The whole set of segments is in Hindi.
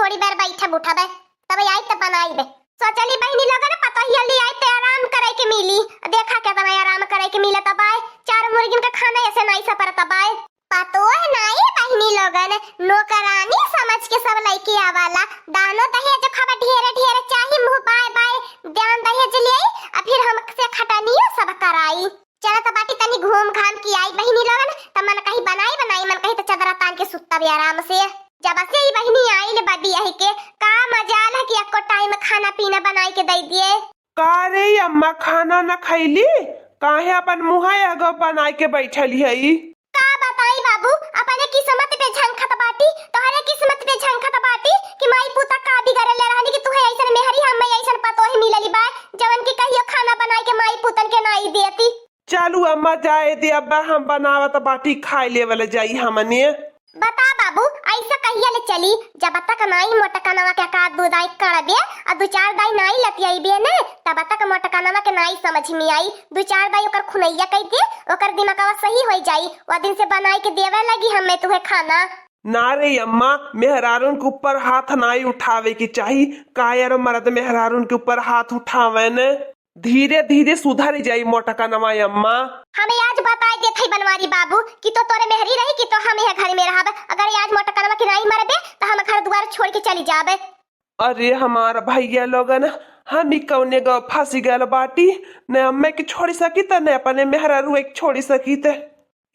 थोड़ी देर बैठे बुठबे तब आई त बनाई बे। सोचली बहनी लोग ना पता ही ले आई ते आराम करे के मिली। देखा के तब आराम करे के मिले तब आए 4 मुर्गिन का खाना ऐसे नहीं सपर तब आए पतो है नहीं बहनी लोगन नौकरानी समझ के सब लइके आवाला। दानो दहेज खबा ढेरे ढेरे चाही मुंह बाय बाय ध्यान दहेज ले आ फिर हमसे खटानियो सब कराई। चला त बाटी तनी घूम घाम की आई बहनी लोगन त मन कहीं बनाई मन कहीं त चदरा तान के सुत्ता भी आराम से। जब से ही बहनी आई ले बदी आई के का मजाल है कि एको टाइम खाना पीना बनाई के दे दिए। का रे अम्मा खाना न खैली काहे अपन मुंह आगे बनाई के बैठली हई। का बताई बाबू अपने किस्मत पे झंखत बाटी तोहरे किस्मत पे झंखत बाटी कि माई पुता का बिगड़ले रहनी कि तुहे ऐसन मेहरी हम ऐसन पतो ही मिलली बा जवन की कहियो खाना बनाई के माई पुतन के नाई देती। चलू अम्मा जाए दे अब्बा हम बनावत बाटी खाए लेवल जाई हमने। बता बाबू ऐसा कहिया ले चली जब तक नाई मोटकनवा के का दूधाई करबे आ 2-4 दाई नाई लतियाईबे ने तब तक मोटकनवा के नाई समझ में आई। 2-4 दाई ओकर खुनैया कह दे ओकर दिमागवा सही हो जाई वो दिन से बनाई के देवे लगी हमें तुहे खाना। ना रे अम्मा मेहरारून के ऊपर हाथ नाई उठावे की चाहिए कायर मर्द मेहरारून के ऊपर हाथ उठावे ने धीरे धीरे सुधर जाई मोटका नवा अम्मा। हमें आज बताई दे थई बनवारी बाबू कि तो तोरे मेहरी रही कि तो हम यह घर में रहब। अगर आज मोटका नवा की नहीं मरबे तो हम घर द्वार छोड़ के चली जाबे। अरे हमारा भैया लोगन हम ही कौने गो फंसी गल बाटी न अम्मे की छोड़ी सकी त न अपने मेहरारू एक छोड़ी सकी त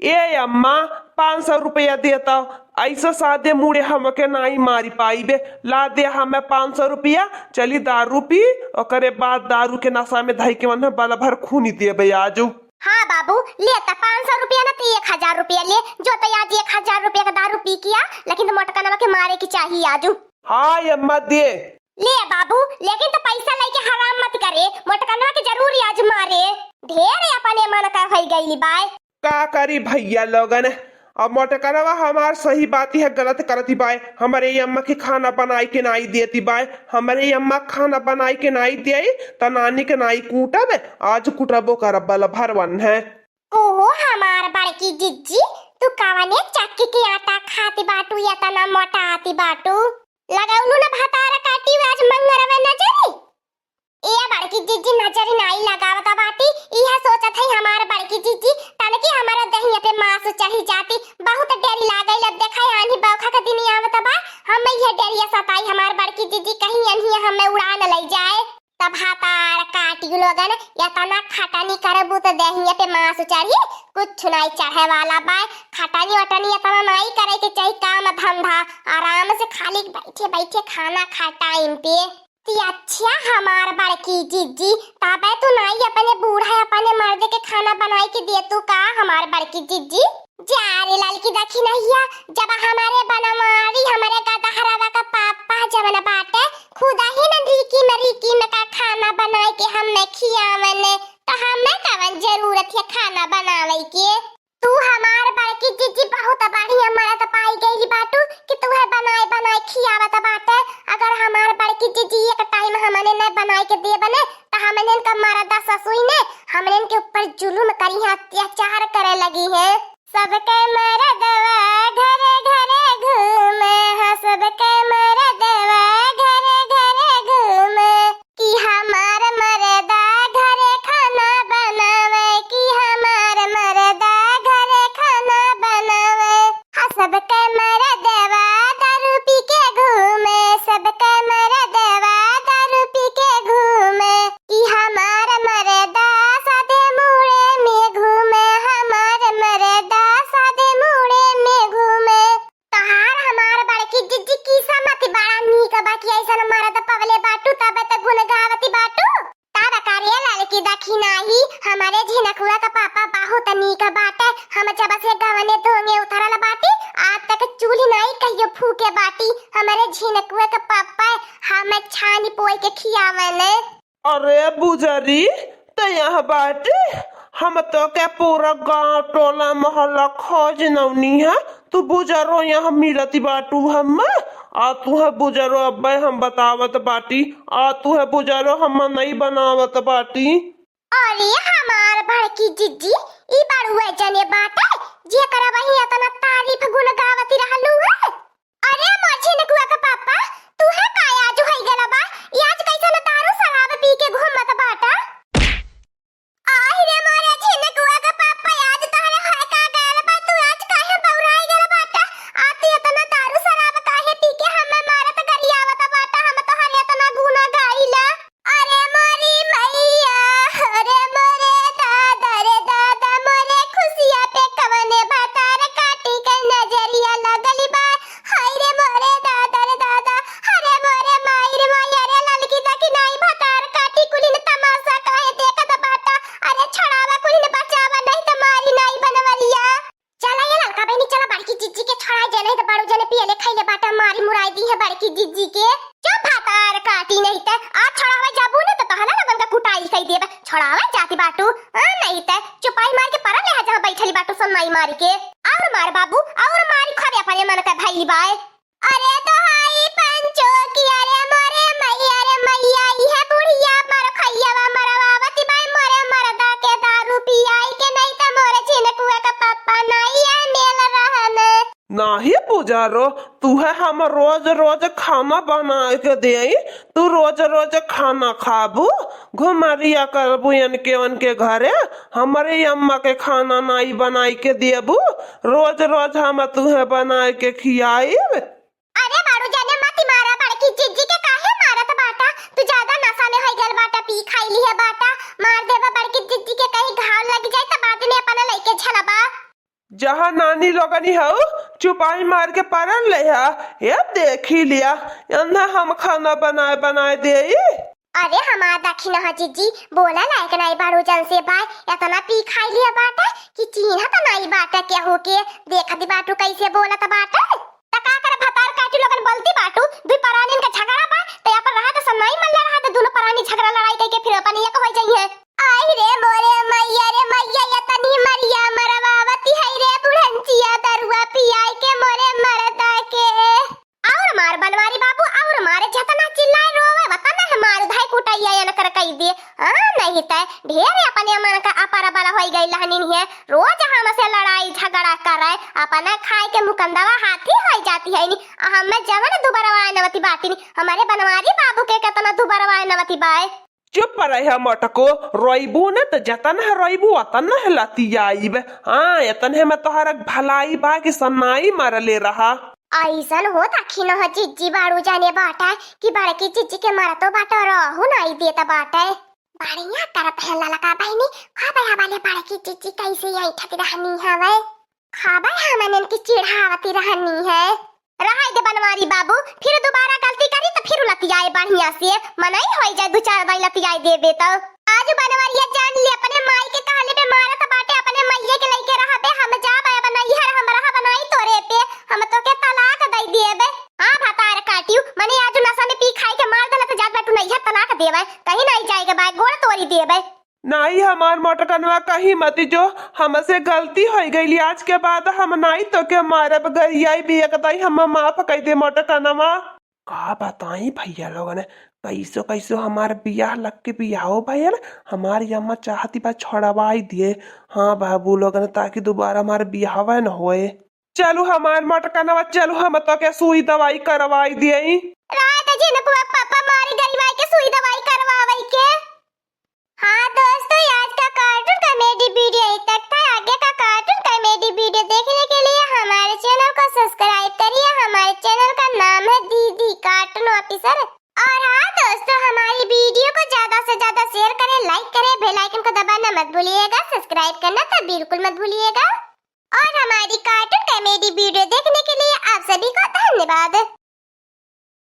ए अम्मा 500 रुपया देता ऐसा सादे मुड़े हमके नहीं मारी पाई बे ला दे हमें 500 रुपया चली दारू पी और बाद दारू के नशा में धई के मन बाला भर खूनी दे आजू। हाँ बाबू लेता 500 रुपया ना तो 1000 रुपया ले जो तो आज 1000 रुपया का दारू पी किया लेकिन मोटकनवा के मारे की चाहिए आजू। हाँ अम्मा दे ले बाबू लेकिन तो पैसा लेके हराम मत करे मोटकनवा के जरूर आज मारे ढेर अपने मन का हो गई बाय। का करी भैया लोगन अब मोटकनवा हमार सही बात है गलत करती बाय हमारे अम्मा की खाना बनाई के नाई देती बाय हमारे अम्मा खाना बनाई के नाई दे त नानी के नाई कूटब आज कुटबो कर बल भरवन है। ओहो हमार बड़की जिज्जी तू कावने चक्की के आटा खाती बाटू या तना मोटा आती बाटू लगाउनु ना भातारा काटी आज मंगरवे न चली ए बड़की जिज्जी नजर नहीं लगावता बाटी यह सोचत है हमार बड़की जिज्जी तनकी हमारा दहिया पे मांस चढ़ी जाती बहुत डेरी लागई लब देखाई आनी बौखा का दिन आवत बा हम यह डेरिया सताई हमार बड़की जिज्जी कहीं अनही हमें उड़ा न ले जाए तब हातार काटी लोगन या तना खटानी करबू तो दहिया पे मांस चढ़ी कुछ नहीं चाहे वाला बा खटानी वटानी या तना नहीं करे के चाहिए काम धंधा आराम से खाली बैठे बैठे खाना खा टाइम पे। अच्छा हमार बड़की जिज्जी तबे तू नहीं अपने बूढ़ा अपने मर्द के खाना बनाई के दे तू का हमार बड़की जिज्जी जा रे लड़की देखी नहीं जब हमारे बनवारी हमारे गदहरावा का पापा जवन बाटे खुदा ही न रिकी में का खाना बनाए के हमें खियावन तो हमें कवन जरूरत है खाना बनावे के। तू हमार बड़की जिज्जी बहुत बढ़िया मरद पाई गई बाटू कि तू है बनाए खियावत बाटे। अगर हमार बड़की जिज्जी एक टाइम हमने न बनाए के दे बने तो हमने का मरद ससुई ने हमने के ऊपर जुल्म करी है अत्याचार करे लगी है। सबके मरदवा घरे घरे घूमे सबके मरदवा घरे घरे घूमे कि हमार मरदा घरे खाना बनावे कि हमार मरदा घरे खाना बनावे। सबके मरदवा दारू पी के घूमे सबके मरदवा दारू पी के घूमे कि हमार मरदा सादे मुड़े में घूमे हमार मरदा सादे मुड़े में घूमे। तहार हमार बड़की जिज्जी की समति बड़ा नीक बाकी ऐसा मरद पवले बाटू तब तक गुण गावती बाटू तब कार्य लड़की दखी नाही हमारे झिनकुआ का पापा बहुत नीक बाटे हम जब से गवने धोंगे उतरल बाटी आज तक चूल्ही नहीं कहियो फूके बाटी हमारे झिनकुआ का पापा हमें छानी पोई के खियावने। अरे बुजरी तो यहाँ बाटे हम तो क्या पूरा गांव टोला मोहल्ला खोज नवनी है तू बुजरो यहाँ मिलती बाटू हम आ तू है बुजरो अब्बे हम बतावत बाटी आ तू है बुजरो हम नहीं बनावत बाटी। अरे हमार बड़की जिज्जी ई बड़ुए जने बाटे जे करबही इतना तारीफ गुण गावती रहलू है। अरे मोर झिनकुआ का पापा तू की जिज्जी के जो भातार काटी नहीं ते आज छोड़ावे जाबू ना तो तहला लगन का कुटाई कई देबे छोड़ावे जाती बाटू नहीं ते चुपाई मार के परल ले जहां बैठली बाटू सन्नाई मार के और मार बाबू और मारी खरे अपने मन का भाई बाय अरे तो हाई पंचो की अरे मोरे मैया ई है बुढ़िया मार खैयावा मरवावती बाई मोरे मरदा के दारू पियाई के नहीं त मोरे छिनकुआ का पप्पा नहीं है मेल रहने नाही पुजारो तू है हम रोज रोज खाना बना के दे तू रोज रोज खाना खाबू घुमरिया करबू उनके घरे हमारे अम्मा के खाना नहीं बनाई के देबू रोज रोज हम तुहे बना के खियाई अरे बारू जाने मत मारा बड़की जिज्जी के काहे मारत बाटा तू ज्यादा नशा में है गल बाटा पी खाई ली है बाटा मार देबा बड़की जिज्जी के कहीं घाव लग जाए त बाद में अपना लेके झलबा जहाँ नानी लोगनी हो चुपाई मार के परन ले ये देख ही लिया अन्ना हम खाना बनाए बनाए दे अरे हमारा दक्षिण ह जिज्जी बोला लायक नहीं बारू जन से भाई इतना पी खाई लिया बाटा कि चीन्हा त नहीं बाटा क्या हो के देखती बाटू कैसे बोलत बाटा तका कर भतार काटी लोगन बोलती बाटू दुई परानीन का झगड़ा बा त या पर रहा त सन्नाई मल्ला रहा त दोनों परानी झगड़ा लड़ाई कई के फिर अपन एक हो जाइए आई रे मोरे मैया या तनी मरिया मरवावती है रे बुढ़ंचिया दरुआ पियाई के मोरे मरदा के और मार बनवारी बाबू और मारे जतना चिल्लाए रोवे वतना हमार धाई कुटाइया न कर कई दे नहीं त ढेर अपने मन का अपारा बला होई गई लहनिन है रोज हमसे लड़ाई झगड़ा करे अपना खाए के मुकंदवा हाथी होई जाती है नी हम जवन दुबारा नवती बाटी हमारे बनवारी बाबू के कितना दुबारा नवती बाय चुप रहे मटको रोइबू न त जतन है रोइबू अतन है लतियाईब हाँ यतन है मैं तोहरा भलाई बा कि सन्नाई मार ले रहा ऐसन हो दक्षिण ह जिज्जी बारू जाने बाटा कि बड़की जिज्जी के मारा तो बाटा रहू नहीं देता बाटा बढ़िया करत है ललका बहनी खाबे हवाले बड़की जिज्जी कैसे यही ठती रहनी है वे खाबे हमन की चिढ़ावती रहनी है रहाई दे बनवारी बाबू फिर दोबारा गलती करी तो फिर लतियाए बढ़िया से मनाई होई जाए दो चार बार लतियाए देबे तो आज बनवारिया जान ले अपने माई के कहले पे मारत बाटे अपने मैये के लइके रहबे हम जा बे बनाई हर हम रहा बनाई तोरे पे हम तो के तलाक दई देबे हां भतार काटियो मने आज नशा में पी खाई के मार देला तो जात बाटू नहीं है तलाक देबे कहीं नहीं जाएगा बाय गोड़ तोड़ी देबे नहीं हमार मोटकनवा कहीं मत जो हमसे गलती हो गई आज के बाद हम नहीं तो के मारब गरियाई भी एकताई हम माफ कई दे मोटकनवा का बताई भैया लोगन कैसो कैसो हमार बियाह लग के बियाहो भैया हमारी अम्मा चाहती बा छोड़वाई दिए हाँ बाबू लोगन ताकि दोबारा हमारे बियाहवा न होए चलो हमार मोटकनवा चलो हम तो के सुई दवाई करवाई दिए रात जिनको पापा मारी गरिवाई के सुई दवाई करवावई के हाँ दोस्तों आज का कार्टून कॉमेडी वीडियो यहीं तक था आगे का कार्टून कॉमेडी वीडियो देखने के लिए हमारे चैनल को सब्सक्राइब करिए हमारे चैनल का नाम है दीदी कार्टून ऑफिसर और हाँ दोस्तों हमारी वीडियो को ज्यादा से ज्यादा शेयर करें लाइक करें बेल आइकन को दबाना मत भूलिएगा सब्सक्राइब करना तो बिल्कुल मत भूलिएगा और हमारी कार्टून कॉमेडी वीडियो देखने के लिए आप सभी को धन्यवाद।